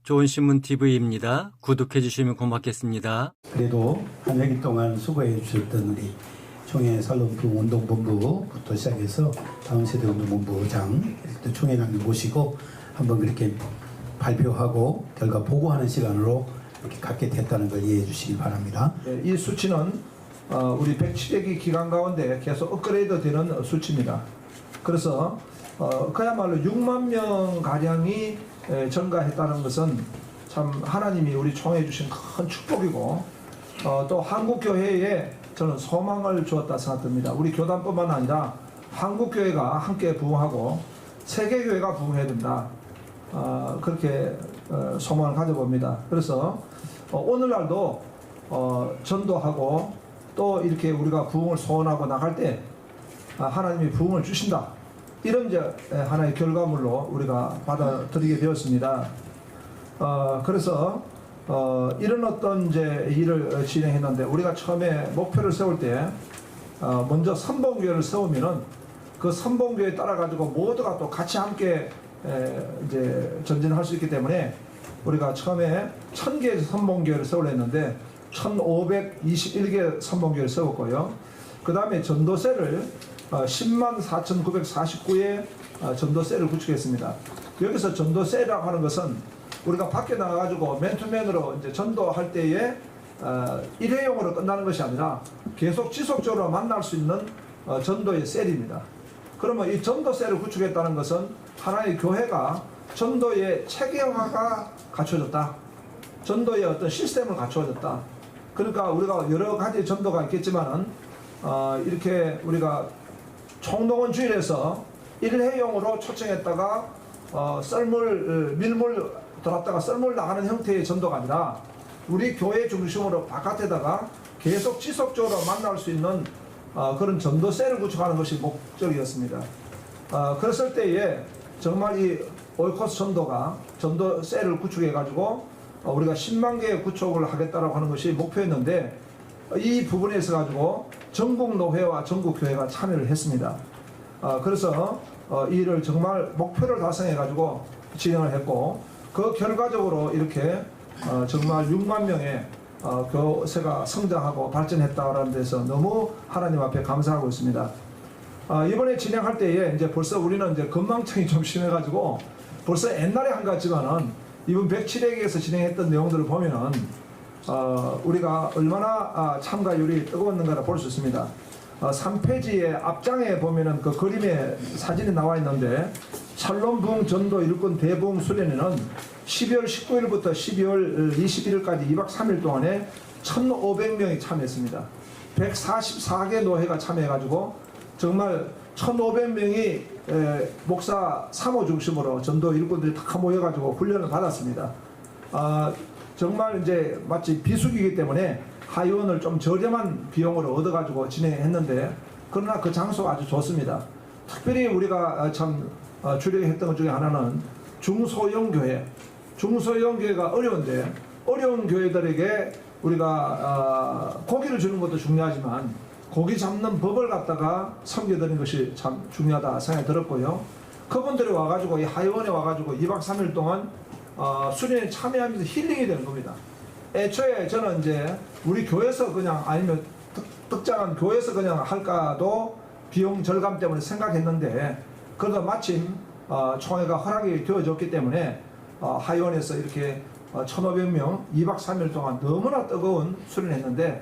좋은 신문 TV입니다. 구독해 주시면 고맙겠습니다. 그래도 한 학기 동안 수고해 주셨던 우리 총회 살롱부운동본부부터 시작해서 다운세대운동본부장 또 총회장님 모시고 한번 그렇게 발표하고 결과 보고하는 시간으로 이렇게 갖게 됐다는 걸 이해해 주시기 바랍니다. 네, 이 수치는 우리 107회기 기간 가운데 계속 업그레이드 되는 수치입니다. 그래서 그야말로 6만 명 가량이 전가했다는 것은 참 하나님이 우리 총회해 주신 큰 축복이고 또 한국교회에 저는 소망을 주었다 생각됩니다. 우리 교단뿐만 아니라 한국교회가 함께 부흥하고 세계교회가 부흥해야 된다. 그렇게 소망을 가져봅니다. 그래서 오늘날도 전도하고 또 이렇게 우리가 부흥을 소원하고 나갈 때 하나님이 부흥을 주신다. 이런 이제 하나의 결과물로 우리가 받아들이게 되었습니다. 그래서 이런 어떤 이제 일을 진행했는데 우리가 처음에 목표를 세울 때 먼저 선봉교회를 세우면은 그 선봉교회에 따라 가지고 모두가 또 같이 함께 이제 전진할 수 있기 때문에 우리가 처음에 1000개의 선봉교회를 세우려 했는데 1521개 선봉교회를 세웠고요. 그 다음에 전도세를 104,949의 전도세를 구축했습니다. 여기서 전도세라고 하는 것은 우리가 밖에 나가가지고 맨투맨으로 이제 전도할 때에 일회용으로 끝나는 것이 아니라 계속 지속적으로 만날 수 있는 전도의 셀입니다. 그러면 이 전도세를 구축했다는 것은 하나의 교회가 전도의 체계화가 갖춰졌다. 전도의 어떤 시스템을 갖춰졌다. 그러니까 우리가 여러 가지 전도가 있겠지만은 이렇게 우리가 총동원 주일에서 일회용으로 초청했다가 밀물 들었다가 썰물 나가는 형태의 전도가 아니라 우리 교회 중심으로 바깥에다가 계속 지속적으로 만날 수 있는 그런 전도세를 구축하는 것이 목적이었습니다. 그랬을 때에 정말 이 오이코스 전도가 전도세를 구축해 가지고 우리가 10만 개의 구축을 하겠다라고 하는 것이 목표였는데 이 부분에 있어 가지고 전국 노회와 전국 교회가 참여를 했습니다. 그래서 이 일을 정말 목표를 달성해 가지고 진행을 했고 그 결과적으로 이렇게 정말 6만 명의 교세가 성장하고 발전했다라는 데서 너무 하나님 앞에 감사하고 있습니다. 이번에 진행할 때에 이제 벌써 우리는 이제 건망증이 좀 심해가지고 벌써 옛날에 한 것 같지만은 이번 107회기에서 진행했던 내용들을 보면은 우리가 얼마나 참가율이 뜨거웠는가를 볼 수 있습니다. 3페이지의 앞장에 보면은 그 그림에 사진이 나와 있는데 샬롬 부흥 전도 일꾼 대부흥 수련회는 12월 19일부터 12월 21일까지 2박 3일 동안에 1,500명이 참여했습니다. 144개 노회가 참여해가지고 정말 1,500명이 목사 3호 중심으로 전도 일꾼들이 다 모여가지고 훈련을 받았습니다. 정말 이제 마치 비수기이기 때문에 하이원을 좀 저렴한 비용으로 얻어가지고 진행했는데 그러나 그 장소가 아주 좋습니다. 특별히 우리가 참 주력했던 것 중에 하나는 중소형 교회. 중소형 교회가 어려운데 어려운 교회들에게 우리가 고기를 주는 것도 중요하지만 고기 잡는 법을 갖다가 섬겨드리는 것이 참 중요하다 생각이 들었고요. 그분들이 와가지고 이 하이원에 와가지고 2박 3일 동안 수련에 참여하면서 힐링이 되는 겁니다. 애초에 저는 이제 우리 교회에서 그냥 아니면 특정한 교회에서 그냥 할까도 비용 절감 때문에 생각했는데 그래도 마침 총회가 허락이 되어졌기 때문에 하이원에서 이렇게 1,500명 2박 3일 동안 너무나 뜨거운 수련을 했는데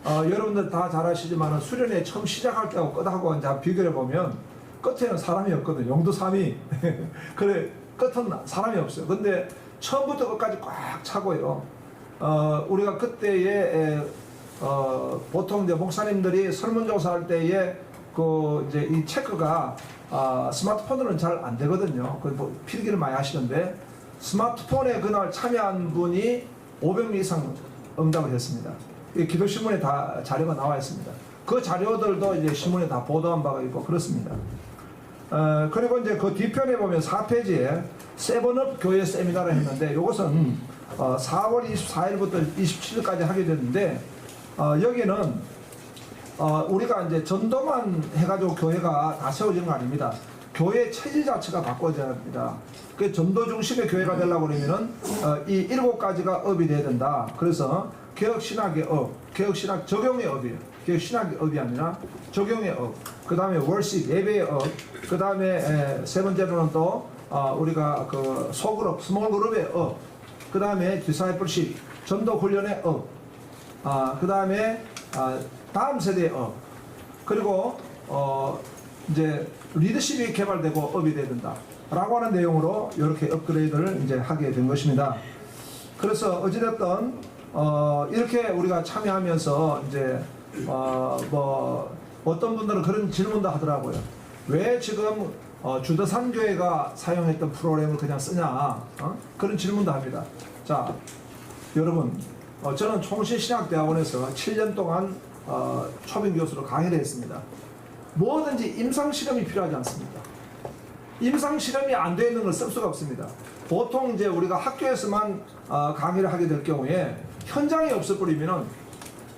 여러분들 다 잘 아시지만 수련회 처음 시작할 때하고 끝하고 이제 비교해 보면 끝에는 사람이 없거든요. 용두삼이 그래 끝은 사람이 없어요. 근데 처음부터 끝까지 꽉 차고요. 우리가 그때에 보통 이제 목사님들이 설문조사할 때에 그 이제 이 체크가 스마트폰으로는 잘 안 되거든요. 그 뭐 필기를 많이 하시는데 스마트폰에 그날 참여한 분이 500명 이상 응답을 했습니다. 기도신문에 다 자료가 나와 있습니다. 그 자료들도 이제 신문에 다 보도한 바가 있고 그렇습니다. 그리고 이제 그 뒤편에 보면 4페이지에 세븐업 교회 세미나를 했는데 이것은 4월 24일부터 27일까지 하게 됐는데 여기는 우리가 이제 전도만 해가지고 교회가 다 세워지는 거 아닙니다. 교회 체질 자체가 바꿔져야 합니다. 그 전도 중심의 교회가 되려고 그러면은 이 7가지가 업이 돼야 된다. 그래서 개혁 신학의 업, 개혁 신학 적용의 업이에요. 개혁 신학의 업이 아니라 적용의 업. 그 다음에 월십 예배의 업. 그 다음에 세 번째로는 또 우리가 그 소그룹, 스몰 그룹의 업. 그 다음에 디사이플십, 전도 훈련의 업. 그 다음에 다음 세대의 업. 그리고 이제 리더십이 개발되고 업이 돼야 된다. 라고 하는 내용으로 이렇게 업그레이드를 이제 하게 된 것입니다. 그래서 어찌됐든 이렇게 우리가 참여하면서 이제 뭐 어떤 분들은 그런 질문도 하더라고요. 왜 지금 주도산교회가 사용했던 프로그램을 그냥 쓰냐? 그런 질문도 합니다. 자, 여러분, 저는 총신신학대학원에서 7년 동안 초빙 교수로 강의를 했습니다. 뭐든지 임상실험이 필요하지 않습니다. 임상실험이 안 되어 있는 걸 쓸 수가 없습니다. 보통 이제 우리가 학교에서만 강의를 하게 될 경우에 현장이 없어버리면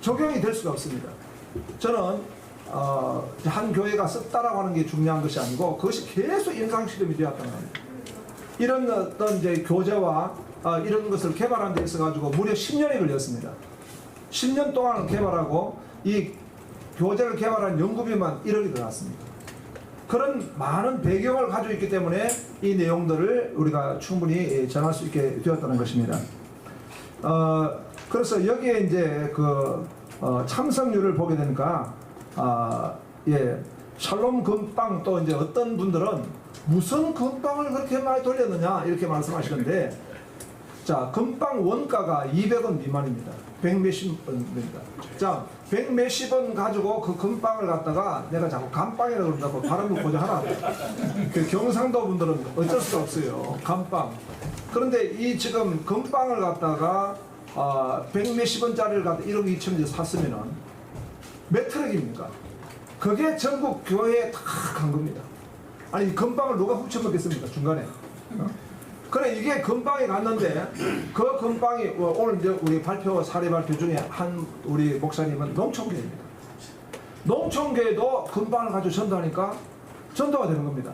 적용이 될 수가 없습니다. 저는 한 교회가 썼다라고 하는 게 중요한 것이 아니고 그것이 계속 임상실험이 되었다는 겁니다. 이런 어떤 이제 교재와 이런 것을 개발하는 데 있어가지고 무려 10년이 걸렸습니다. 10년 동안 개발하고 이 교재를 개발한 연구비만 1억이 들어갔습니다. 그런 많은 배경을 가지고 있기 때문에 이 내용들을 우리가 충분히 전할 수 있게 되었다는 것입니다. 그래서 여기에 이제 그 참석률을 보게 되니까 샬롬 금빵 또 이제 어떤 분들은 무슨 금빵을 그렇게 많이 돌렸느냐 이렇게 말씀하시는데, 자, 금빵 원가가 200원 미만입니다. 100몇십 원입니다. 자, 100몇십 원 가지고 그 금빵을 갖다가 내가 자꾸 감빵이라고 그런다고 발음을 고정하라. 그 경상도 분들은 어쩔 수가 없어요. 감빵. 그런데 이 지금 금빵을 갖다가 100몇십 원짜리를 갖다 1억 2천원에 샀으면은 몇 트럭입니까? 그게 전국 교회에 다 간 겁니다. 아니, 금빵을 누가 훔쳐먹겠습니까? 중간에. 그래, 이게 금방에 갔는데 그 금방이 오늘 이제 우리 사례 발표 중에 한 우리 목사님은 농촌교회입니다. 농촌교회도 금방을 가지고 전도하니까 전도가 되는 겁니다.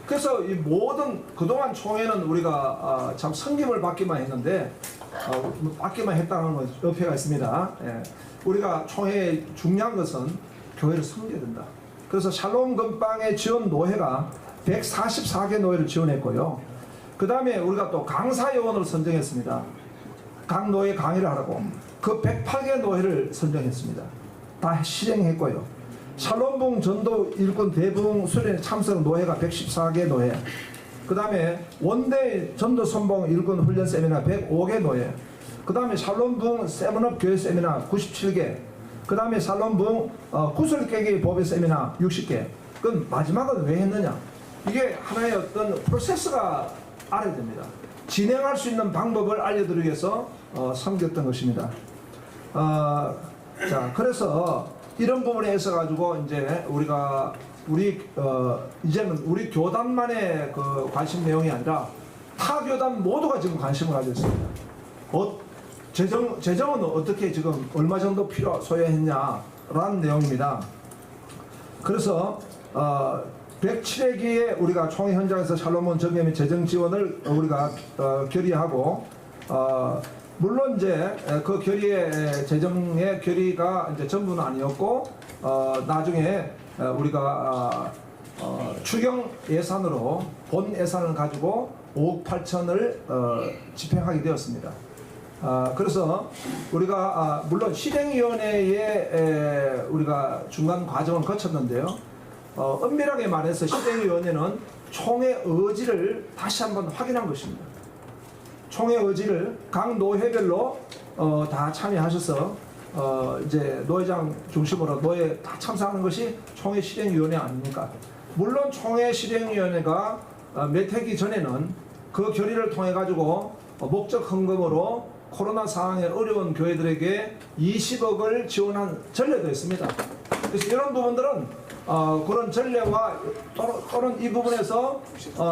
그래서 이 모든 그동안 총회는 우리가 참 섬김을 받기만 했는데 받기만 했다는 어폐가 있습니다. 예. 우리가 총회의 중요한 것은 교회를 섬겨야 된다. 그래서 샬롬 금방의 지원 노회가 144개 노회를 지원했고요. 그 다음에 우리가 또 강사 요원을 선정했습니다. 각 노예 강의를 하라고 그 108개 노예를 선정했습니다. 다 실행했고요. 샬롬붕 전도 일꾼 대붕 수련회 참석 노예가 114개 노예. 그 다음에 원대 전도 선봉 일꾼 훈련 세미나 105개 노예. 그 다음에 샬롬붕 세븐업 교회 세미나 97개. 그 다음에 샬롬붕 구슬 깨기 법의 세미나 60개. 그건 마지막은 왜 했느냐? 이게 하나의 어떤 프로세스가 알아야 됩니다. 진행할 수 있는 방법을 알려드리기 위해서 섬겼던 것입니다. 자, 그래서 이런 부분에 있어 가지고 이제 이제는 우리 교단만의 그 관심 내용이 아니라 타 교단 모두가 지금 관심을 가지고 있습니다. 재정은 어떻게 지금 얼마 정도 소요했냐라는 내용입니다. 그래서 107회기에 우리가 총회 현장에서 샬롬원 정회 및 재정 지원을 우리가 결의하고 물론 이제 그 결의의 재정의 결의가 이제 전부는 아니었고 나중에 우리가 추경 예산으로 본 예산을 가지고 5억 8천을 집행하게 되었습니다. 그래서 우리가 물론 실행위원회에 우리가 중간 과정을 거쳤는데요. 엄밀하게 말해서 실행위원회는 총회 의지를 다시 한번 확인한 것입니다. 총회 의지를 각 노회별로 다 참여하셔서 이제 노회장 중심으로 노회 다 참석하는 것이 총회 실행위원회 아닙니까? 물론 총회 실행위원회가 몇 해기 전에는 그 결의를 통해 가지고 목적 헌금으로 코로나 상황에 어려운 교회들에게 20억을 지원한 전례도 있습니다. 그래서 이런 부분들은 그런 전례와 또는 이 부분에서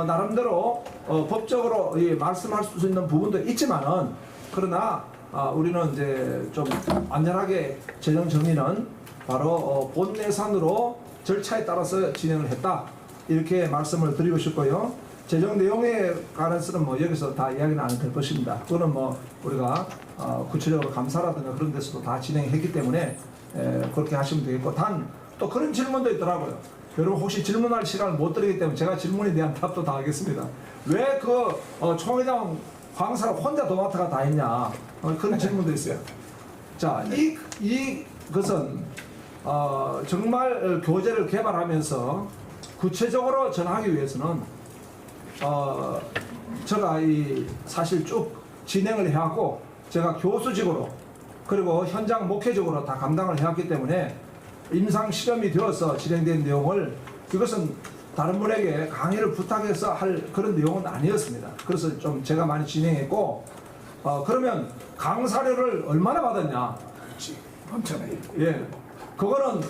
나름대로 법적으로 말씀할 수 있는 부분도 있지만은 그러나 우리는 이제 좀 안전하게 재정 정리는 바로 본 예산으로 절차에 따라서 진행을 했다. 이렇게 말씀을 드리고 싶고요. 재정 내용에 관해서는 뭐 여기서 다 이야기는 안 될 것입니다. 그거는 뭐 우리가 구체적으로 감사라든가 그런 데서도 다 진행했기 때문에 그렇게 하시면 되겠고, 단 또 그런 질문도 있더라고요. 여러분 혹시 질문할 시간을 못 드리기 때문에 제가 질문에 대한 답도 다 하겠습니다. 왜 그 총회장 광사를 혼자 도맡아가 다 했냐, 그런 질문도 있어요. 자, 이것은 정말 교재를 개발하면서 구체적으로 전하기 위해서는 제가 사실 쭉 진행을 해왔고, 제가 교수직으로 그리고 현장 목회적으로 다 감당을 해왔기 때문에 임상 실험이 되어서 진행된 내용을, 이것은 다른 분에게 강의를 부탁해서 할 그런 내용은 아니었습니다. 그래서 좀 제가 많이 진행했고, 그러면 강사료를 얼마나 받았냐? 많잖아요. 예, 그거는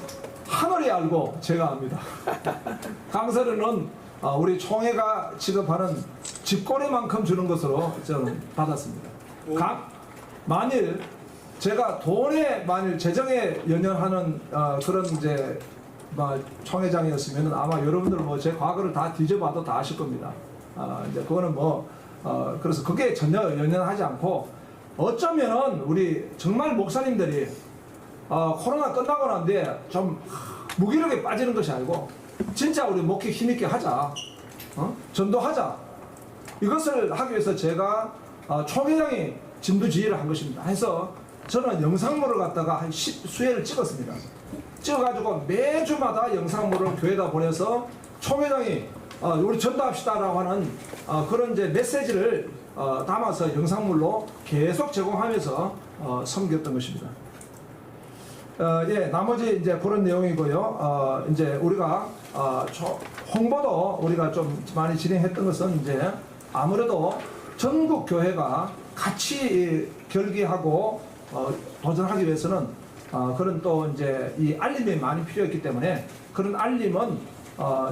하늘이 알고 제가 압니다. 강사료는 우리 총회가 지급하는 집거리만큼 주는 것으로 저는 받았습니다. 만일 제가 돈에 만일 재정에 연연하는 그런 이제 총회장이었으면 아마 여러분들 뭐 제 과거를 다 뒤져봐도 다 아실 겁니다. 이제 그거는 그래서 그게 전혀 연연하지 않고, 어쩌면은 우리 정말 목사님들이 코로나 끝나고 난 뒤에 좀 무기력에 빠지는 것이 아니고 진짜 우리 목회 힘있게 하자, 전도하자, 이것을 하기 위해서 제가 총회장이 진두지휘를 한 것입니다. 해서 저는 영상물을 갖다가 한 수회를 찍었습니다. 찍어가지고 매주마다 영상물을 교회에다 보내서 총회장이 우리 전도합시다라고 하는 그런 이제 메시지를 담아서 영상물로 계속 제공하면서 섬겼던 것입니다. 예, 나머지 이제 그런 내용이고요. 이제 우리가 홍보도 우리가 좀 많이 진행했던 것은 이제 아무래도 전국 교회가 같이 결기하고 도전하기 위해서는 그런 또 이제 이 알림이 많이 필요했기 때문에 그런 알림은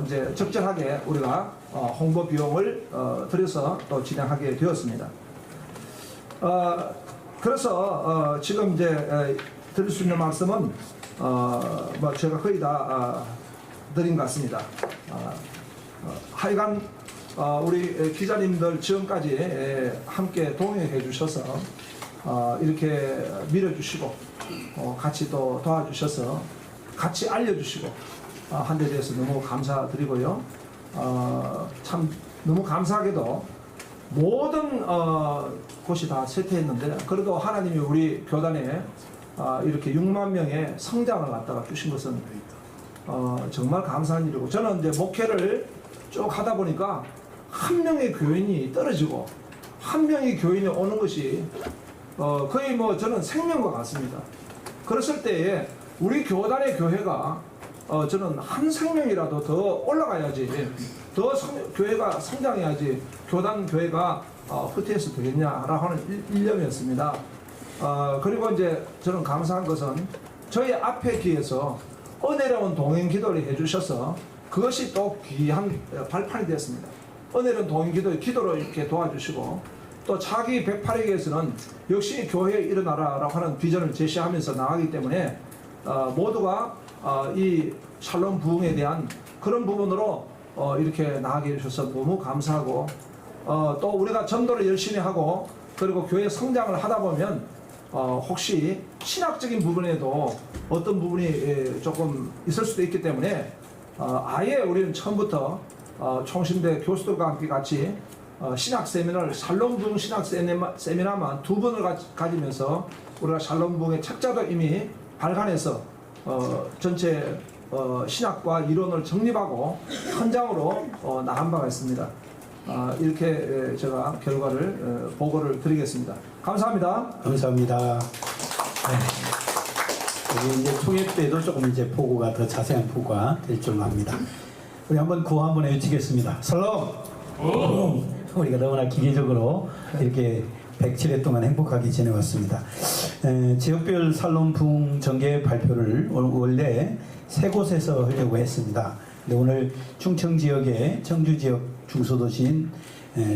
이제 적절하게 우리가 홍보 비용을 들여서 또 진행하게 되었습니다. 그래서 지금 이제 드릴 수 있는 말씀은 제가 거의 다 드린 것 같습니다. 하여간 우리 기자님들 지금까지 함께 동행해 주셔서 이렇게 밀어주시고 같이 또 도와주셔서 같이 알려주시고 한 데 대해서 너무 감사드리고요. 참 너무 감사하게도 모든 곳이 다 쇠퇴했는데 그래도 하나님이 우리 교단에 이렇게 6만 명의 성장을 갖다가 주신 것은 정말 감사한 일이고, 저는 이제 목회를 쭉 하다 보니까 한 명의 교인이 떨어지고 한 명의 교인이 오는 것이 거의 저는 생명과 같습니다. 그랬을 때에 우리 교단의 교회가 저는 한 생명이라도 더 올라가야지, 더 교회가 성장해야지 교단 교회가 후퇴해서 되겠냐라고 하는 일념이었습니다. 그리고 이제 저는 감사한 것은 저희 앞에 기에서 은혜로운 동행 기도를 해주셔서 그것이 또 귀한 발판이 되었습니다. 은혜로운 동행 기도로 이렇게 도와주시고, 또 차기 108회에서는 역시 교회에 일어나라라고 하는 비전을 제시하면서 나가기 때문에 모두가 이 샬롬 부흥에 대한 그런 부분으로 이렇게 나가게 해주셔서 너무 감사하고, 또 우리가 전도를 열심히 하고 그리고 교회 성장을 하다 보면 혹시 신학적인 부분에도 어떤 부분이 조금 있을 수도 있기 때문에 아예 우리는 처음부터 총신대 교수들과 함께 같이 신학 세미나를, 샬롬 부흥 신학 세미나만 2번을 가지면서 우리가 샬롬 부흥의 책자도 이미 발간해서 전체 신학과 이론을 정립하고 현장으로 나간 바가 있습니다. 이렇게 제가 결과를 보고를 드리겠습니다. 감사합니다. 감사합니다. 우리 이제 총회 때도 조금 이제 보고가 더 자세한 보고가 될 줄로 압니다. 우리 한번 구호 한번 외치겠습니다. 살롬! 우리가 너무나 기계적으로 이렇게 107회 동안 행복하게 지내왔습니다. 지역별 살롬 부흥 전개 발표를 원래 3곳에서 하려고 했습니다. 근데 오늘 충청 지역의 청주 지역 중소도시인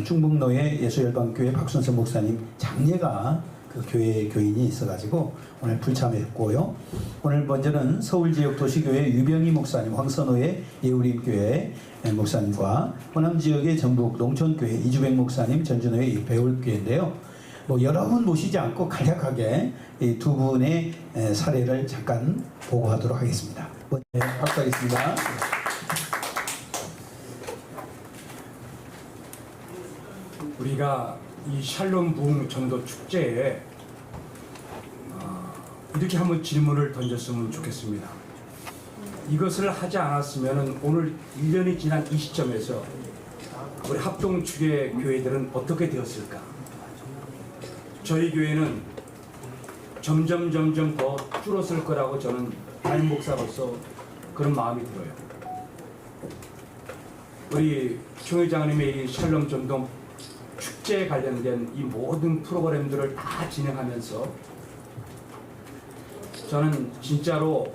중북로의 예수열방교회 박순서 목사님 장례가 그 교회 교인이 있어가지고 오늘 불참했고요. 오늘 먼저는 서울지역 도시교회 유병희 목사님, 황선호의 예우림교회 목사님과 호남지역의 전북 농촌교회 이주백 목사님, 전준호의 배울교회인데요. 뭐 여러 분 모시지 않고 간략하게 이 두 분의 사례를 잠깐 보고하도록 하겠습니다. 네, 박수하겠습니다. 우리가 이 샬롬 부흥 전도 축제에 이렇게 한번 질문을 던졌으면 좋겠습니다. 이것을 하지 않았으면 오늘 1년이 지난 이 시점에서 우리 합동축의 교회들은 어떻게 되었을까? 저희 교회는 점점 더 줄었을 거라고 저는 담임 목사로서 그런 마음이 들어요. 우리 총회장님의 이 샬롬 전도 축제에 관련된 이 모든 프로그램들을 다 진행하면서 저는 진짜로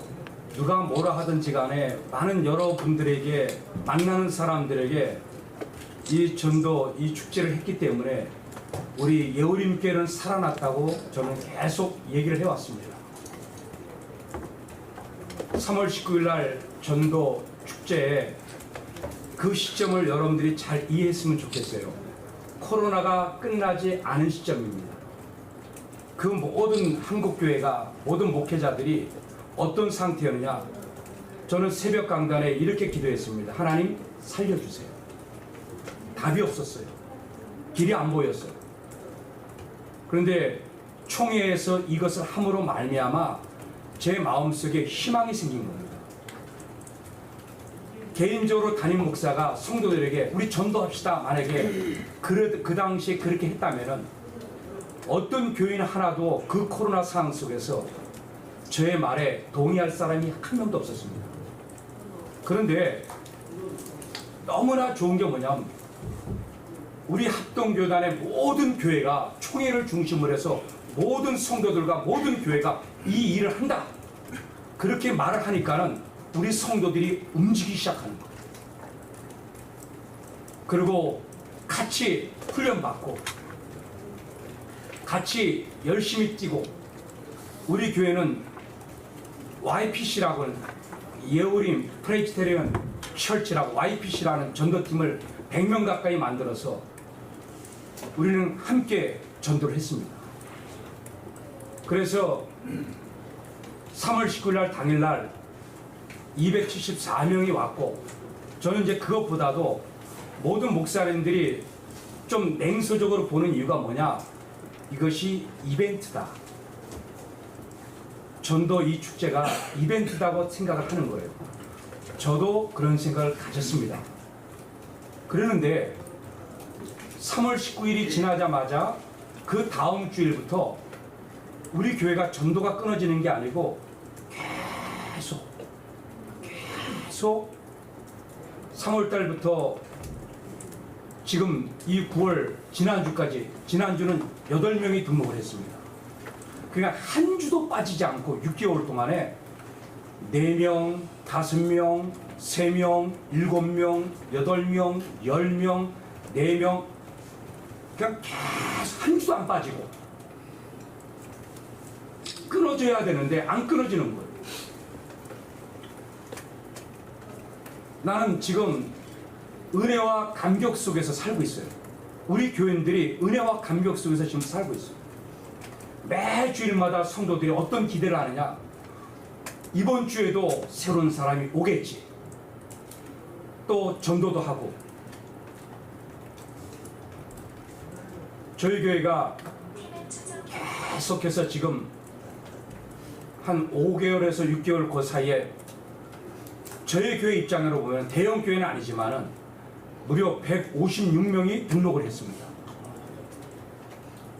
누가 뭐라 하든지 간에 많은 여러분들에게 만나는 사람들에게 이 전도 이 축제를 했기 때문에 우리 예우림교회는 살아났다고 저는 계속 얘기를 해왔습니다. 3월 19일 날 전도 축제에 그 시점을 여러분들이 잘 이해했으면 좋겠어요. 코로나가 끝나지 않은 시점입니다. 그 모든 한국교회가 모든 목회자들이 어떤 상태였느냐, 저는 새벽 강단에 이렇게 기도했습니다. 하나님 살려주세요. 답이 없었어요. 길이 안 보였어요. 그런데 총회에서 이것을 함으로 말미암아 제 마음속에 희망이 생긴 겁니다. 개인적으로 담임 목사가 성도들에게 우리 전도합시다 만약에 그 당시에 그렇게 했다면은 어떤 교인 하나도 그 코로나 상황 속에서 저의 말에 동의할 사람이 한 명도 없었습니다. 그런데 너무나 좋은 게 뭐냐면 우리 합동교단의 모든 교회가 총회를 중심으로 해서 모든 성도들과 모든 교회가 이 일을 한다. 그렇게 말을 하니까는 우리 성도들이 움직이기 시작하는 거예요. 그리고 같이 훈련받고 같이 열심히 뛰고 우리 교회는 YPC라고 하는 예우림 프레스테리언 철치라고 YPC라는 전도팀을 100명 가까이 만들어서 우리는 함께 전도를 했습니다. 그래서 3월 19일 날 당일날 274명이 왔고 저는 이제 그것보다도 모든 목사님들이 좀 냉소적으로 보는 이유가 뭐냐, 이것이 이벤트다. 전도 이 축제가 이벤트다고 생각을 하는 거예요. 저도 그런 생각을 가졌습니다. 그러는데 3월 19일이 지나자마자 그 다음 주일부터 우리 교회가 전도가 끊어지는 게 아니고 계속 3월 달부터 지금 이 9월 지난주까지, 지난주는 8명이 등록을 했습니다. 그러니까 한 주도 빠지지 않고 6개월 동안에 4명, 5명, 3명, 7명, 8명, 10명, 4명, 그냥 계속 한 주도 안 빠지고 끊어져야 되는데 안 끊어지는 거예요. 나는 지금 은혜와 감격 속에서 살고 있어요. 우리 교인들이 은혜와 감격 속에서 지금 살고 있어요. 매 주일마다 성도들이 어떤 기대를 하느냐, 이번 주에도 새로운 사람이 오겠지, 또 전도도 하고. 저희 교회가 계속해서 지금 한 5개월에서 6개월 그 사이에 저희 교회 입장으로 보면 대형 교회는 아니지만은 무려 156명이 등록을 했습니다.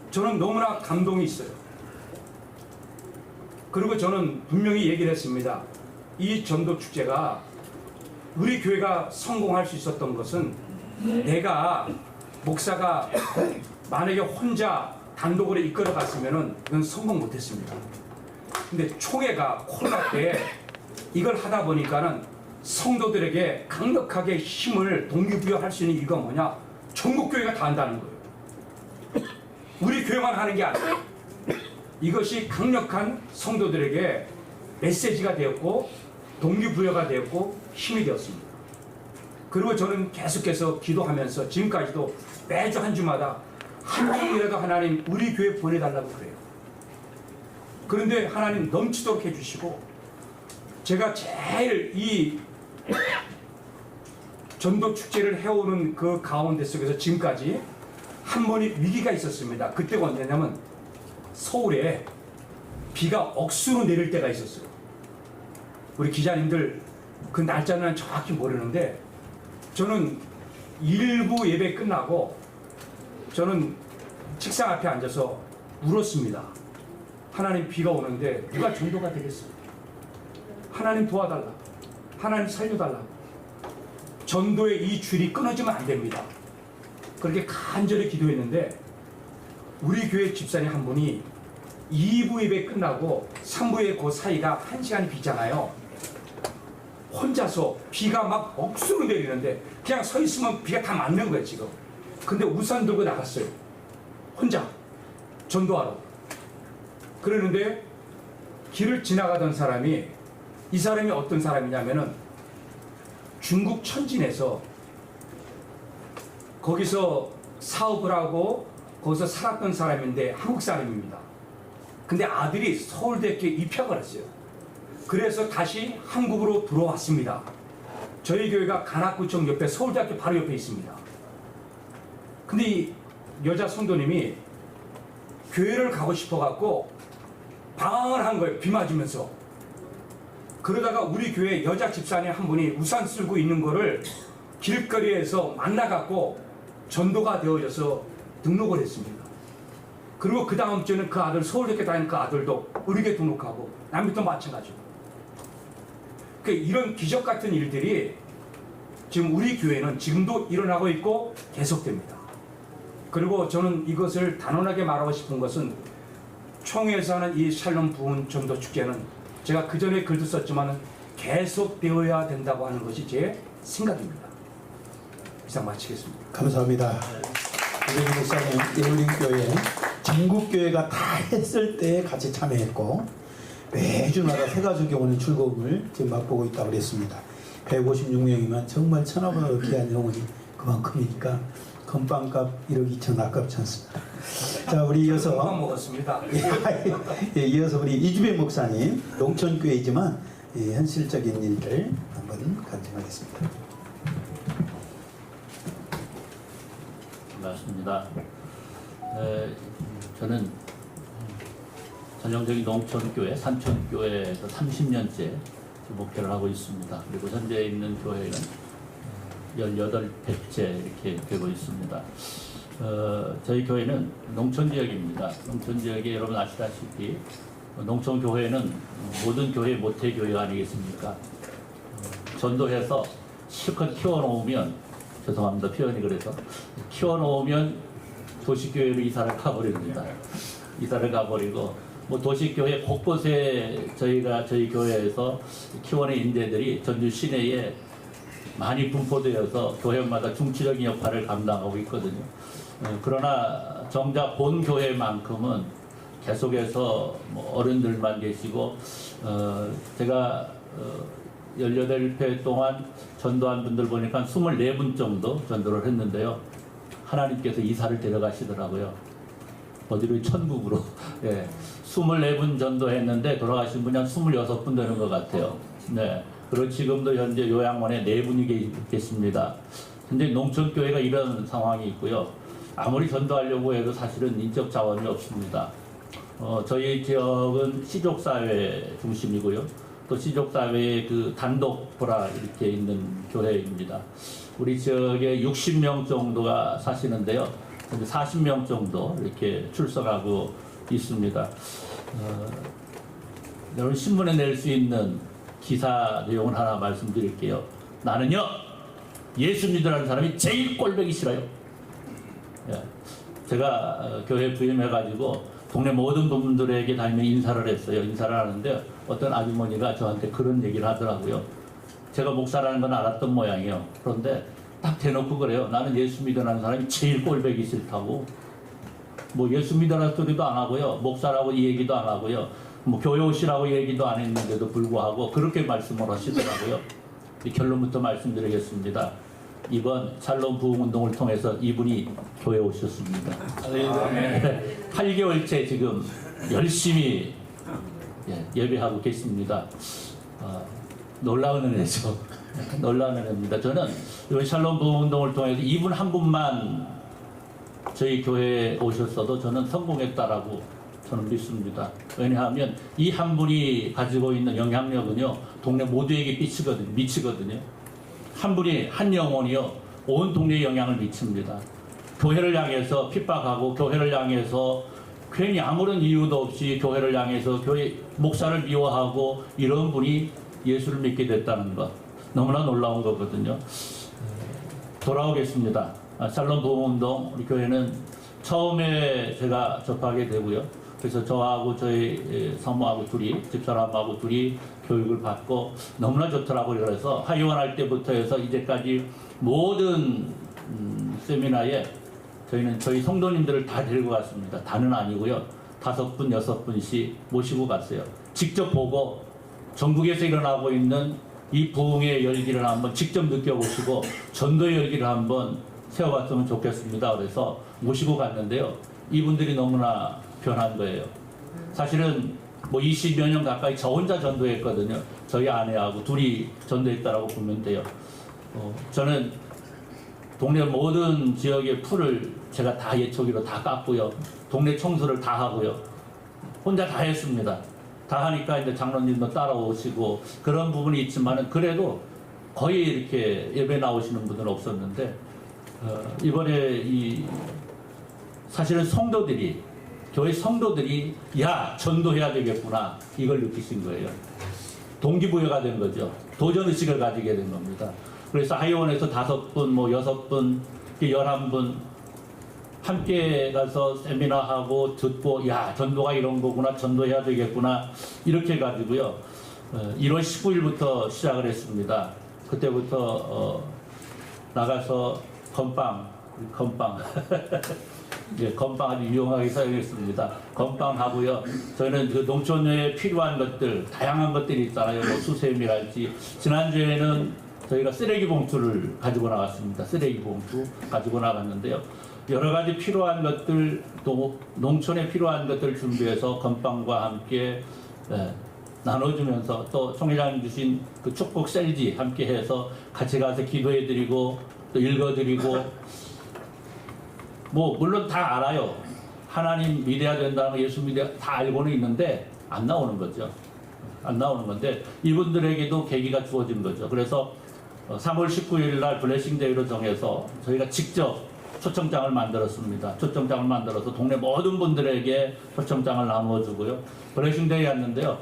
저는 너무나 감동이 있어요. 그리고 저는 분명히 얘기를 했습니다. 이 전도 축제가 우리 교회가 성공할 수 있었던 것은 내가 목사가 만약에 혼자 단독으로 이끌어 갔으면은 이건 성공 못했습니다. 근데 총회가 코로나 때 이걸 하다 보니까는 성도들에게 강력하게 힘을 동기부여할 수 있는 이유가 뭐냐? 전국 교회가 다 한다는 거예요. 우리 교회만 하는 게 아니에요. 이것이 강력한 성도들에게 메시지가 되었고 동기부여가 되었고 힘이 되었습니다. 그리고 저는 계속해서 기도하면서 지금까지도 매주 한 주마다 한 명이라도 하나님 우리 교회 보내달라고 그래요. 그런데 하나님 넘치도록 해주시고, 제가 제일 이 전도 축제를 해오는 그 가운데 속에서 지금까지 한 번의 위기가 있었습니다. 그때가 언제냐면 서울에 비가 억수로 내릴 때가 있었어요. 우리 기자님들 그 날짜는 정확히 모르는데, 저는 일부 예배 끝나고 저는 책상 앞에 앉아서 울었습니다. 하나님, 비가 오는데 누가 전도가 되겠어요? 하나님 도와달라. 하나님 살려달라. 전도의 이 줄이 끊어지면 안 됩니다. 그렇게 간절히 기도했는데 우리 교회 집사님 한 분이 2부 예배 끝나고 3부의 그 사이가 1시간이 비잖아요. 혼자서 비가 막 억수로 내리는데 그냥 서 있으면 비가 다 맞는 거예요 지금. 근데 우산 들고 나갔어요. 혼자 전도하러. 그러는데 길을 지나가던 사람이, 이 사람이 어떤 사람이냐면은 중국 천진에서 거기서 사업을 하고 거기서 살았던 사람인데 한국 사람입니다. 근데 아들이 서울대학교에 입학을 했어요. 그래서 다시 한국으로 들어왔습니다. 저희 교회가 관악구청 옆에 서울대학교 바로 옆에 있습니다. 근데 이 여자 성도님이 교회를 가고 싶어갖고 방황을 한 거예요. 비 맞으면서. 그러다가 우리 교회 여자 집사님 한 분이 우산 쓸고 있는 거를 길거리에서 만나갖고 전도가 되어져서 등록을 했습니다. 그리고 그 다음 주에는 그 아들, 서울대학교 다니는 그 아들도 의료계 등록하고 남편도 마찬가지고. 그러니까 이런 기적 같은 일들이 지금 우리 교회는 지금도 일어나고 있고 계속됩니다. 그리고 저는 이것을 단언하게 말하고 싶은 것은, 총회에서 하는 이 샬롬 부흥 전도 축제는 제가 그 전에 글도 썼지만 계속되어야 된다고 하는 것이 제 생각입니다. 이상 마치겠습니다. 감사합니다. 우리 목사님, 예울림교회 전국교회가 다 했을 때 같이 참여했고 매주마다 새가족이 오는 즐거움을 지금 맛보고 있다고 그랬습니다. 156명이면 정말 천하보다 귀한 영혼이 그만큼이니까 건빵값 1억 2천 아깝지 않습니다. 자, 우리 이어서 먹었습니다. 예, 이어서 우리 이주배 목사님, 농촌교회이지만 현실적인 일들 한번 간증하겠습니다. 반갑습니다. 저는 전형적인 농촌교회, 산촌교회에서 30년째 목회를 하고 있습니다. 그리고 현재 있는 교회는 18회째 이렇게 되고 있습니다. 저희 교회는 농촌지역입니다. 농촌지역에 여러분 아시다시피 농촌교회는 모든 교회 모태교회가 아니겠습니까? 전도해서 실컷 키워놓으면, 죄송합니다 표현이 그래서, 키워놓으면 도시교회로 이사를 가버립니다. 이사를 가버리고 도시교회 곳곳에 저희 교회에서 키워낸 인재들이 전주 시내에 많이 분포되어서 교회마다 중추적인 역할을 감당하고 있거든요. 그러나 정작 본 교회만큼은 계속해서 어른들만 계시고, 제가 18회 동안 전도한 분들 보니까 24분 정도 전도를 했는데요. 하나님께서 이사를 데려가시더라고요. 어디로? 천국으로. 예, 24분 전도했는데 돌아가신 분이 한 26분 되는 것 같아요. 네. 그리고 지금도 현재 요양원에 4분이 계십니다. 근데 농촌교회가 이런 상황이 있고요. 아무리 전도하려고 해도 사실은 인적 자원이 없습니다. 저희 지역은 시족사회 중심이고요. 또 시족사회의 그 단독보라 이렇게 있는 교회입니다. 우리 지역에 60명 정도가 사시는데요. 40명 정도 이렇게 출석하고 있습니다. 여러분 신문에 낼 수 있는 기사 내용을 하나 말씀드릴게요. 나는요 예수 믿으라는 사람이 제일 꼴보기 싫어요. 제가 교회 부임해가지고 동네 모든 분들에게 다니며 인사를 했어요. 인사를 하는데 어떤 아주머니가 저한테 그런 얘기를 하더라고요. 제가 목사라는 건 알았던 모양이에요. 그런데 딱 대놓고 그래요. 나는 예수 믿으라는 사람이 제일 꼴보기 싫다고. 뭐 예수 믿어라 소리도 안 하고요. 목사라고 이 얘기도 안 하고요. 뭐 교회 오시라고 얘기도 안 했는데도 불구하고 그렇게 말씀을 하시더라고요. 이 결론부터 말씀드리겠습니다. 이번 샬롬 부흥운동을 통해서 이분이 교회에 오셨습니다. 8개월째 지금 열심히 예배하고 계십니다. 놀라운 은혜죠. 놀라운 은혜입니다. 저는 이번 샬롬 부흥운동을 통해서 이분 한 분만 저희 교회에 오셨어도 저는 성공했다라고 저는 믿습니다. 왜냐하면 이 한 분이 가지고 있는 영향력은요, 동네 모두에게 미치거든요. 한 분이, 한 영혼이요, 온 동네에 영향을 미칩니다. 교회를 향해서 핍박하고, 교회를 향해서 괜히 아무런 이유도 없이 교회를 향해서 교회 목사를 미워하고, 이런 분이 예수를 믿게 됐다는 것. 너무나 놀라운 거거든요. 돌아오겠습니다. 샬롬 부흥운동, 우리 교회는 처음에 제가 접하게 되고요. 그래서 저하고 저희 사모하고 둘이, 집사람하고 둘이 교육을 받고 너무나 좋더라고요. 그래서 하이원할 때부터 해서 이제까지 모든 세미나에 저희는 저희 성도님들을 다 데리고 갔습니다. 다는 아니고요. 5분, 6분씩 모시고 갔어요. 직접 보고 전국에서 일어나고 있는 이 부흥의 열기를 한번 직접 느껴보시고 전도의 열기를 한번 세워봤으면 좋겠습니다. 그래서 모시고 갔는데요. 이분들이 너무나 변한 거예요. 사실은 뭐 20여 년 가까이 저 혼자 전도했거든요. 저희 아내하고 둘이 전도했다라고 보면 돼요. 저는 동네 모든 지역의 풀을 제가 다 예초기로 다 깎고요. 동네 청소를 다 하고요. 혼자 다 했습니다. 다 하니까 이제 장로님도 따라오시고 그런 부분이 있지만은 그래도 거의 이렇게 예배 나오시는 분은 없었는데 이번에 이 사실은 성도들이 교회 성도들이 야 전도해야 되겠구나 이걸 느끼신 거예요. 동기부여가 된 거죠. 도전의식을 가지게 된 겁니다. 그래서 하이원에서 5분, 뭐 6분, 11분 함께 가서 세미나하고 듣고 야 전도가 이런 거구나 전도해야 되겠구나 이렇게 해가지고요. 1월 19일부터 시작을 했습니다. 그때부터 나가서 건빵 예, 건빵 아주 유용하게 사용했습니다. 건빵 하고요. 저희는 그 농촌에 필요한 것들, 다양한 것들이 있잖아요. 뭐 수세미랄지. 지난주에는 저희가 쓰레기 봉투를 가지고 나갔습니다. 쓰레기 봉투 가지고 나갔는데요. 여러 가지 필요한 것들, 또 농촌에 필요한 것들 준비해서 건빵과 함께 나눠주면서 또 총회장님 주신 그 축복 셀지 함께 해서 같이 가서 기도해드리고 또 읽어드리고 뭐 물론 다 알아요. 하나님 믿어야 된다는 예수 믿어야 다 알고는 있는데 안 나오는 거죠. 안 나오는 건데 이분들에게도 계기가 주어진 거죠. 그래서 3월 19일 날 블레싱 데이로 정해서 저희가 직접 초청장을 만들었습니다. 초청장을 만들어서 동네 모든 분들에게 초청장을 나누어주고요. 블레싱 데이였는데요.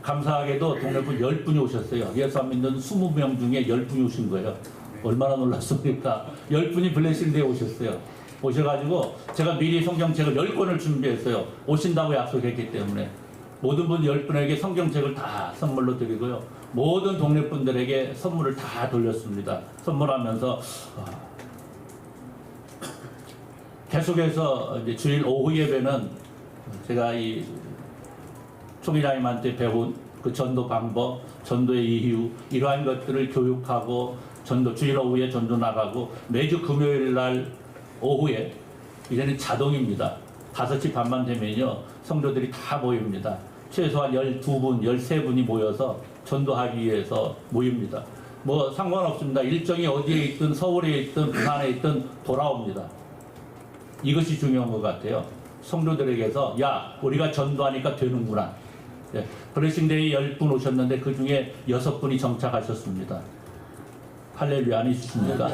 감사하게도 동네 분 10분이 오셨어요. 예수 안 믿는 20명 중에 10분이 오신 거예요. 얼마나 놀랐습니까? 10분이 블레싱 데이 오셨어요. 오셔가지고 제가 미리 성경책을 10권을 준비했어요. 오신다고 약속했기 때문에 모든 분 10분에게 성경책을 다 선물로 드리고요. 모든 동네 분들에게 선물을 다 돌렸습니다. 선물하면서 계속해서 이제 주일 오후 예배는 제가 이 총회장님한테 배운 그 전도 방법, 전도의 이유 이러한 것들을 교육하고 전도 주일 오후에 전도 나가고 매주 금요일 날 오후에 이제는 자동입니다. 5시 반만 되면요 성도들이 다 모입니다. 최소한 12분, 13분이 모여서 전도하기 위해서 모입니다. 뭐 상관없습니다. 일정이 어디에 있든 서울에 있든 부산에 있든 돌아옵니다. 이것이 중요한 것 같아요. 성도들에게서 야 우리가 전도하니까 되는구나. 예, 블레싱데이 10분 오셨는데 그 중에 6분이 정착하셨습니다. 할렐루야 아니십니까?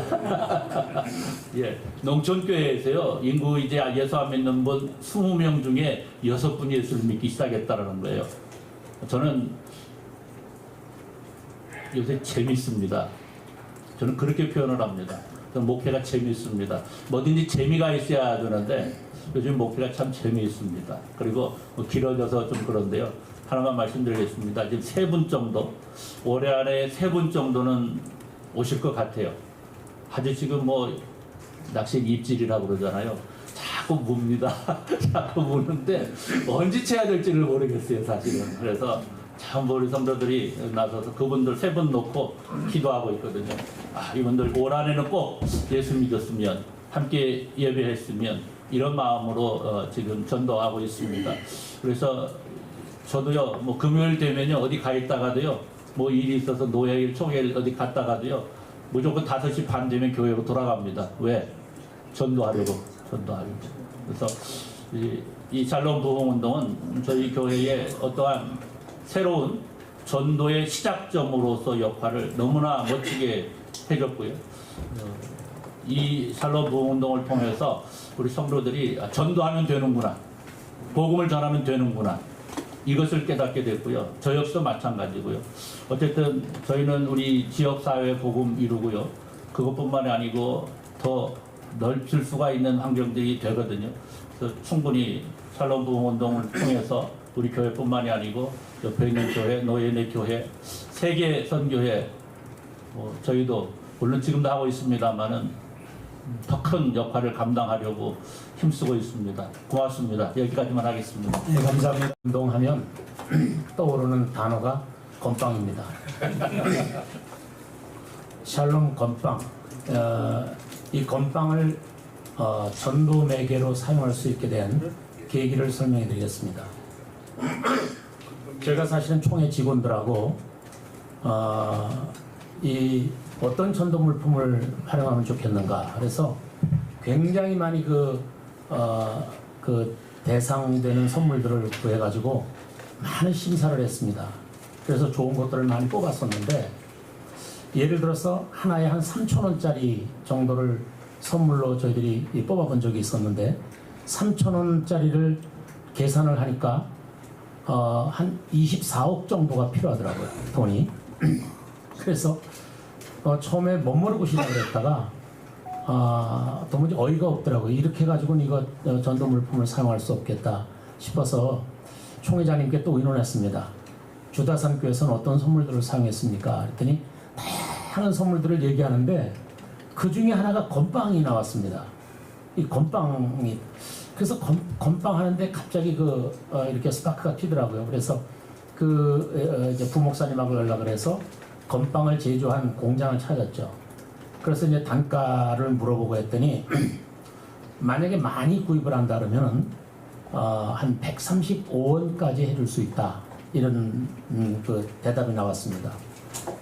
예, 농촌교회에서요 인구 이제 예수 안 믿는 분 20명 중에 6분이 예수를 믿기 시작했다는 거예요. 저는 요새 재밌습니다. 저는 그렇게 표현을 합니다. 저는 목회가 재밌습니다. 뭐든지 재미가 있어야 되는데 요즘 목회가 참 재미있습니다. 그리고 뭐 길어져서 좀 그런데요. 하나만 말씀드리겠습니다. 지금 3분 정도, 올해 안에 3분 정도는 오실 것 같아요. 아주 지금 뭐 낚시 입질이라고 그러잖아요. 자꾸 묻니다. 자꾸 묻는데 언제 채야 될지를 모르겠어요, 사실은. 그래서 참 우리 성도들이 나서서 그분들 3분 놓고 기도하고 있거든요. 이분들 올 한해는 꼭 예수 믿었으면, 함께 예배했으면, 이런 마음으로 지금 전도하고 있습니다. 그래서 저도요, 뭐 금요일 되면요, 어디 가 있다가도요, 뭐 일이 있어서 노예일, 총회일 어디 갔다가도요, 무조건 5시 반 되면 교회로 돌아갑니다. 왜? 전도하려고. 그래서 이 샬롬 부흥운동은 저희 교회의 어떠한 새로운 전도의 시작점으로서 역할을 너무나 멋지게 해줬고요. 이 샬롬 부흥운동을 통해서 우리 성도들이 전도하면 되는구나, 복음을 전하면 되는구나, 이것을 깨닫게 됐고요. 저 역시도 마찬가지고요. 어쨌든 저희는 우리 지역사회 복음 이루고요. 그것뿐만이 아니고 더 넓힐 수가 있는 환경들이 되거든요. 그래서 충분히 샬롬 부흥운동을 통해서 우리 교회뿐만이 아니고 옆에 있는 교회, 노예네 교회, 세계 선교회, 저희도 물론 지금도 하고 있습니다만은 더 큰 역할을 감당하려고 힘쓰고 있습니다. 고맙습니다. 여기까지만 하겠습니다. 네, 감사합니다. 운동하면 떠오르는 단어가 건빵입니다. 샬롬 건빵. 이 건빵을 전도 매개로 사용할 수 있게 된 계기를 설명해 드리겠습니다. 제가 사실은 총회 직원들하고 이 어떤 전도 물품을 활용하면 좋겠는가, 그래서 굉장히 많이 그 대상이 되는 선물들을 구해가지고 많은 심사를 했습니다. 그래서 좋은 것들을 많이 뽑았었는데, 예를 들어서 하나에 한 3,000원짜리 정도를 선물로 저희들이 뽑아본 적이 있었는데, 3,000원짜리를 계산을 하니까 한 24억 정도가 필요하더라고요, 돈이. 그래서 처음에 멋모르고 시작을 했다가 도무지 어이가 없더라고요. 이렇게 해가지고는 이거 전도 물품을 사용할 수 없겠다 싶어서 총회장님께 또 의논했습니다. 주다산 교회에서는 어떤 선물들을 사용했습니까? 그랬더니 다양한 선물들을 얘기하는데 그 중에 하나가 건빵이 나왔습니다. 이 건빵이, 그래서 건빵 하는데 갑자기 이렇게 스파크가 튀더라고요. 그래서 이제 부목사님하고 연락을 해서 건빵을 제조한 공장을 찾았죠. 그래서 이제 단가를 물어보고 했더니 만약에 많이 구입을 한다 그러면 한 135원까지 해줄 수 있다, 이런 그 대답이 나왔습니다.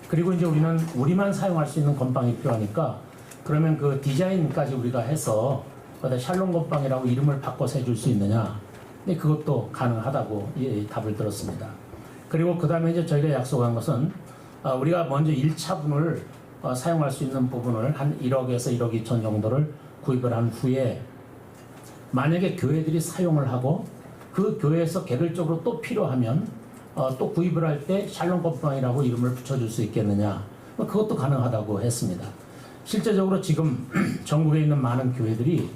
그리고 이제 우리는 우리만 사용할 수 있는 건빵이 필요하니까 그러면 그 디자인까지 우리가 해서 샬롬 건빵이라고 이름을 바꿔서 해줄 수 있느냐, 근데 그것도 가능하다고 답을 들었습니다. 그리고 그 다음에 이제 저희가 약속한 것은 우리가 먼저 1차분을 사용할 수 있는 부분을 한 1억에서 1억 2천 정도를 구입을 한 후에 만약에 교회들이 사용을 하고 그 교회에서 개별적으로 또 필요하면 또 구입을 할 때 샬롬 건빵이라고 이름을 붙여줄 수 있겠느냐, 그것도 가능하다고 했습니다. 실제적으로 지금 전국에 있는 많은 교회들이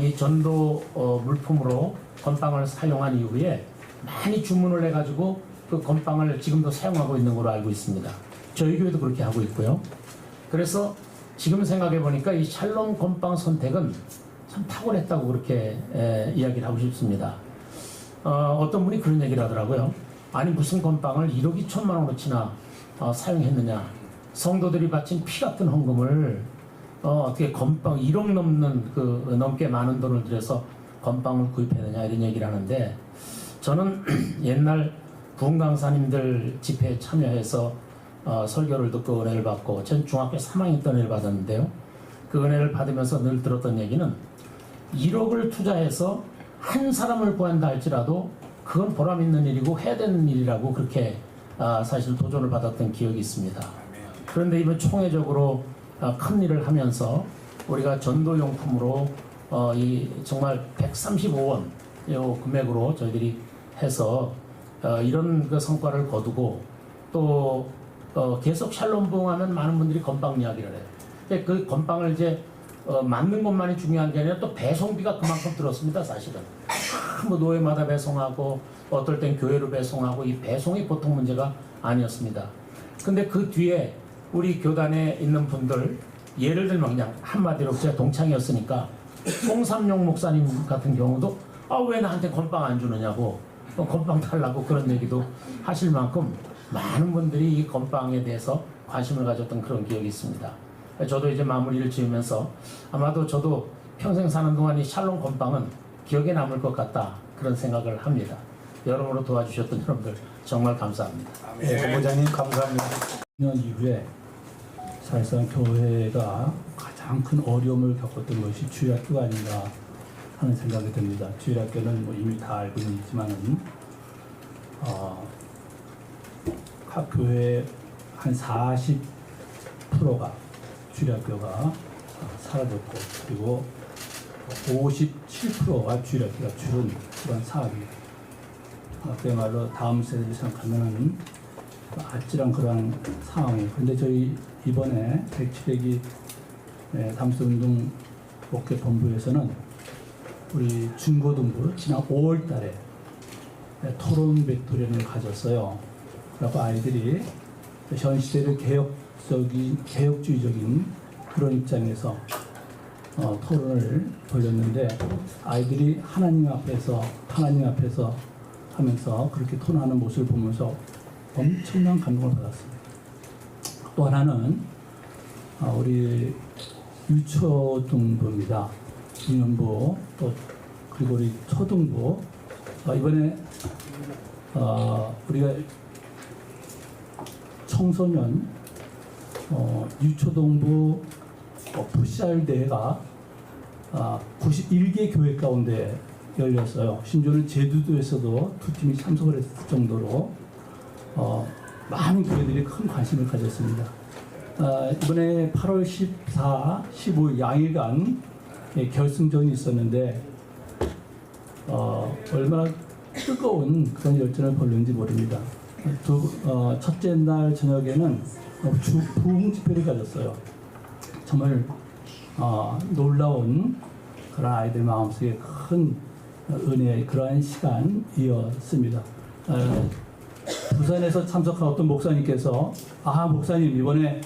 이 전도 물품으로 건빵을 사용한 이후에 많이 주문을 해가지고 그 건빵을 지금도 사용하고 있는 걸로 알고 있습니다. 저희 교회도 그렇게 하고 있고요. 그래서 지금 생각해 보니까 이 샬롬 건빵 선택은 참 탁월했다고 그렇게 이야기를 하고 싶습니다. 어떤 분이 그런 얘기를 하더라고요. 아니 무슨 건빵을 1억 2천만 원어치나 사용했느냐, 성도들이 바친 피 같은 헌금을 어떻게 건빵 1억 넘게 많은 돈을 들여서 건빵을 구입했느냐, 이런 얘기를 하는데, 저는 옛날 부흥 강사님들 집회에 참여해서 설교를 듣고 은혜를 받고, 전 중학교 3학년 때 은혜를 받았는데요. 그 은혜를 받으면서 늘 들었던 얘기는 1억을 투자해서 한 사람을 구한다 할지라도 그건 보람 있는 일이고 해야 되는 일이라고 그렇게 사실 도전을 받았던 기억이 있습니다. 그런데 이번 총회적으로 큰 일을 하면서 우리가 전도용품으로 이 정말 135원 요 금액으로 저희들이 해서 이런 그 성과를 거두고, 또 계속 샬롬 부흥하면 많은 분들이 건빵 이야기를 해요. 근데 그 건빵을 이제 만든 것만이 중요한 게 아니라 또 배송비가 그만큼 들었습니다, 사실은. 뭐 노예마다 배송하고 어떨 땐 교회로 배송하고, 이 배송이 보통 문제가 아니었습니다. 근데 그 뒤에 우리 교단에 있는 분들, 예를 들면 그냥 한마디로 제가 동창이었으니까 송삼용 목사님 같은 경우도 왜 나한테 건빵 안 주느냐고 또 건빵 달라고 그런 얘기도 하실 만큼 많은 분들이 이 건빵에 대해서 관심을 가졌던 그런 기억이 있습니다. 저도 이제 마무리를 지으면서 아마도 저도 평생 사는 동안 이 샬롬 건빵은 기억에 남을 것 같다 그런 생각을 합니다. 여러모로 도와주셨던 여러분들 정말 감사합니다. 네, 본부장님 감사합니다. 2년 이후에 사실상 교회가 가장 큰 어려움을 겪었던 것이 주일학교가 아닌가 하는 생각이 듭니다. 주일학교는 뭐 이미 다 알고 있지만은 각 교회 한 40%가 주일학교가 사라졌고 그리고 57%가 주일학교가 줄은 그런 상황입니다. 그야말로 다음 세대를 생각하면 아찔한 그런 상황이에요. 그런데 저희 이번에 107회기 담소운동 목회본부에서는 우리 중고등부 지난 5월 달에 토론 배틀을 가졌어요. 그래서 아이들이 현 시대를 개혁주의적인 그런 입장에서 토론을 벌였는데 아이들이 하나님 앞에서 하면서 그렇게 토론하는 모습을 보면서 엄청난 감동을 받았습니다. 또 하나는 우리 유초등부입니다. 유년부 또 그리고 우리 초등부 이번에 우리가 청소년 유초등부 풋살 대회가 91개 교회 가운데 열렸어요. 심지어는 제주도에서도 두 팀이 참석을 했을 정도로 많은 교회들이 큰 관심을 가졌습니다. 이번에 8월 14, 15일 양일간 결승전이 있었는데 얼마나 뜨거운 그런 열전을 벌였는지 모릅니다. 첫째 날 저녁에는 부흥 집회를 가졌어요. 정말 놀라운 그런 아이들 마음속에 큰 은혜의 그러한 시간이었습니다. 부산에서 참석하던 목사님께서 목사님 이번에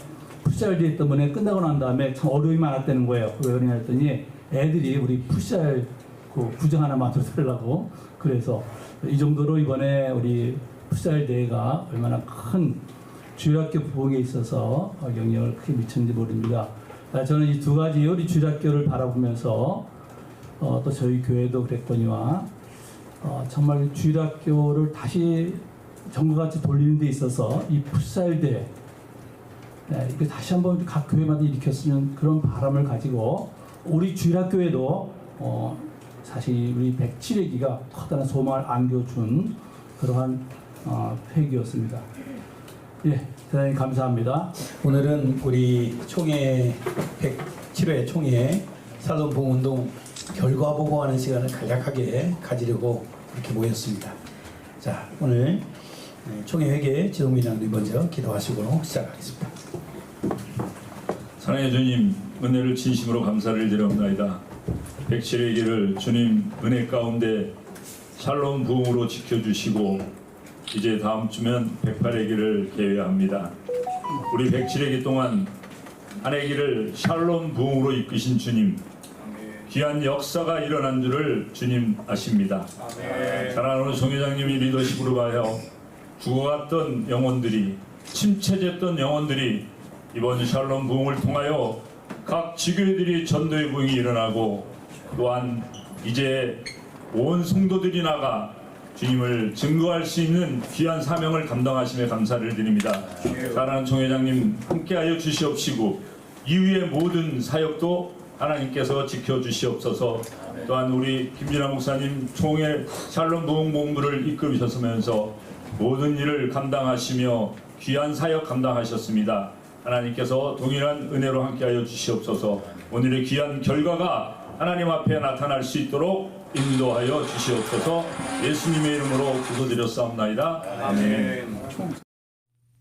풋살대회 때문에 끝나고 난 다음에 참 어려움이 많았다는 거예요. 왜 그러냐 했더니 애들이 우리 풋살 구정 하나 만들어 달라고 그래서 이 정도로 이번에 우리 풋살 대회가 얼마나 큰 주일학교 부흥에 있어서 영향을 크게 미쳤는지 모릅니다. 저는 이 두 가지 우리 주일학교를 바라보면서 또 저희 교회도 그랬거니와 정말 주일학교를 다시 전과같이 돌리는 데 있어서 이 풋살대 이거 다시 한번 각 교회마다 일으켰으면 그런 바람을 가지고 우리 주일학교에도 사실 우리 107회기가 커다란 소망을 안겨준 그러한 회기였습니다. 예, 대단히 감사합니다. 오늘은 우리 총회 107회 총회 샬롬 부흥운동 결과 보고하는 시간을 간략하게 가지려고 이렇게 모였습니다. 자, 오늘 총회 회계 지동민장님 먼저 기도하시고 시작하겠습니다. 사랑의 주님, 은혜를 진심으로 감사를 드려옵나이다. 107회기를 주님 은혜 가운데 샬롬 부흥으로 지켜주시고 이제 다음 주면 108회기를 계획합니다. 우리 107회기 동안 한 해기를 샬롬 부흥으로 이끄신 주님, 귀한 역사가 일어난 줄을 주님 아십니다. 사랑하는 송회장님이 리더십으로 가여 죽어갔던 영혼들이, 침체됐던 영혼들이 이번 샬롬 부흥을 통하여 각 지교회들이 전도의 부흥이 일어나고 또한 이제 온 성도들이 나가 주님을 증거할 수 있는 귀한 사명을 감당하심에 감사를 드립니다. 사랑하는 총회장님 함께하여 주시옵시고 이후의 모든 사역도 하나님께서 지켜주시옵소서. 또한 우리 김진아 목사님 총회 샬롬 부흥본부를 이끌으셨으면서 모든 일을 감당하시며 귀한 사역 감당하셨습니다. 하나님께서 동일한 은혜로 함께하여 주시옵소서. 오늘의 귀한 결과가 하나님 앞에 나타날 수 있도록 인도하여 주시옵소서. 예수님의 이름으로 기도드렸사옵나이다. 아멘.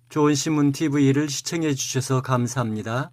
좋은 신문 TV를 시청해 주셔서 감사합니다.